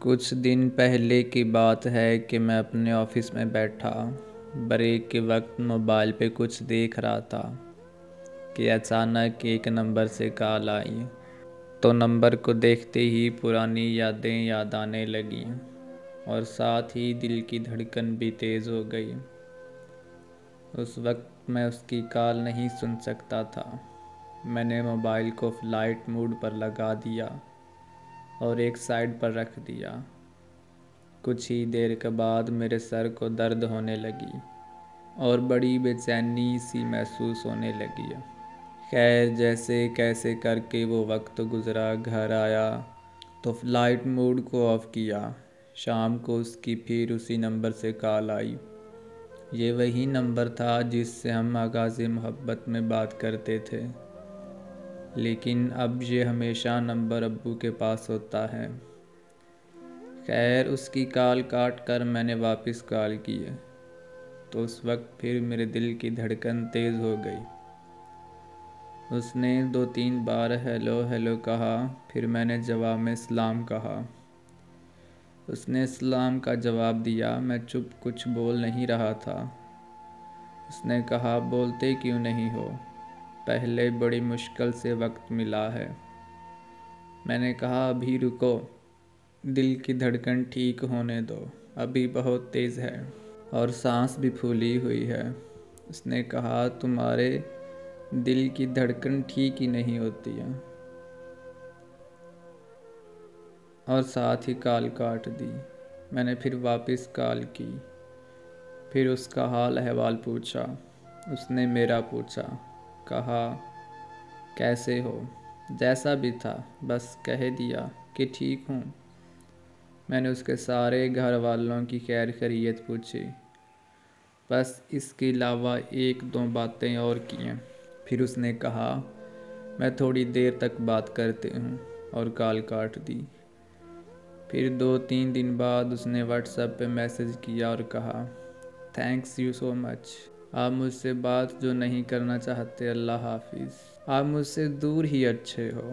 کچھ دن پہلے کی بات ہے کہ میں اپنے آفس میں بیٹھا بریک کے وقت موبائل پہ کچھ دیکھ رہا تھا کہ اچانک ایک نمبر سے کال آئی تو نمبر کو دیکھتے ہی پرانی یادیں یاد آنے لگیں اور ساتھ ہی دل کی دھڑکن بھی تیز ہو گئی۔ اس وقت میں اس کی کال نہیں سن سکتا تھا۔ میں نے موبائل کو فلائٹ موڈ پر لگا دیا اور ایک سائڈ پر رکھ دیا۔ کچھ ہی دیر کے بعد میرے سر کو درد ہونے لگی اور بڑی بے چینی سی محسوس ہونے لگی۔ خیر جیسے کیسے کر کے وہ وقت گزرا، گھر آیا تو فلائٹ موڈ کو آف کیا۔ شام کو اس کی پھر اسی نمبر سے کال آئی۔ یہ وہی نمبر تھا جس سے ہم آغاز محبت میں بات کرتے تھے، لیکن اب یہ ہمیشہ نمبر ابو کے پاس ہوتا ہے۔ خیر اس کی کال کاٹ کر میں نے واپس کال کی تو اس وقت پھر میرے دل کی دھڑکن تیز ہو گئی۔ اس نے 2-3 بار ہیلو ہیلو کہا، پھر میں نے جواب میں سلام کہا۔ اس نے سلام کا جواب دیا۔ میں چپ، کچھ بول نہیں رہا تھا۔ اس نے کہا بولتے کیوں نہیں ہو؟ پہلے بڑی مشکل سے وقت ملا ہے۔ میں نے کہا ابھی رکو، دل کی دھڑکن ٹھیک ہونے دو، ابھی بہت تیز ہے اور سانس بھی پھولی ہوئی ہے۔ اس نے کہا تمہارے دل کی دھڑکن ٹھیک ہی نہیں ہوتی ہے، اور ساتھ ہی کال کاٹ دی۔ میں نے پھر واپس کال کی، پھر اس کا حال احوال پوچھا۔ اس نے میرا پوچھا، کہا کیسے ہو؟ جیسا بھی تھا بس کہہ دیا کہ ٹھیک ہوں۔ میں نے اس کے سارے گھر والوں کی خیر خیریت پوچھی، بس اس کے علاوہ 1-2 باتیں اور کیں۔ پھر اس نے کہا میں تھوڑی دیر تک بات کرتے ہوں، اور کال کاٹ دی۔ پھر 2-3 دن بعد اس نے واٹس ایپ پہ میسج کیا اور کہا تھینکس یو سو مچ، آپ مجھ سے بات جو نہیں کرنا چاہتے، اللہ حافظ، آپ مجھ سے دور ہی اچھے ہو۔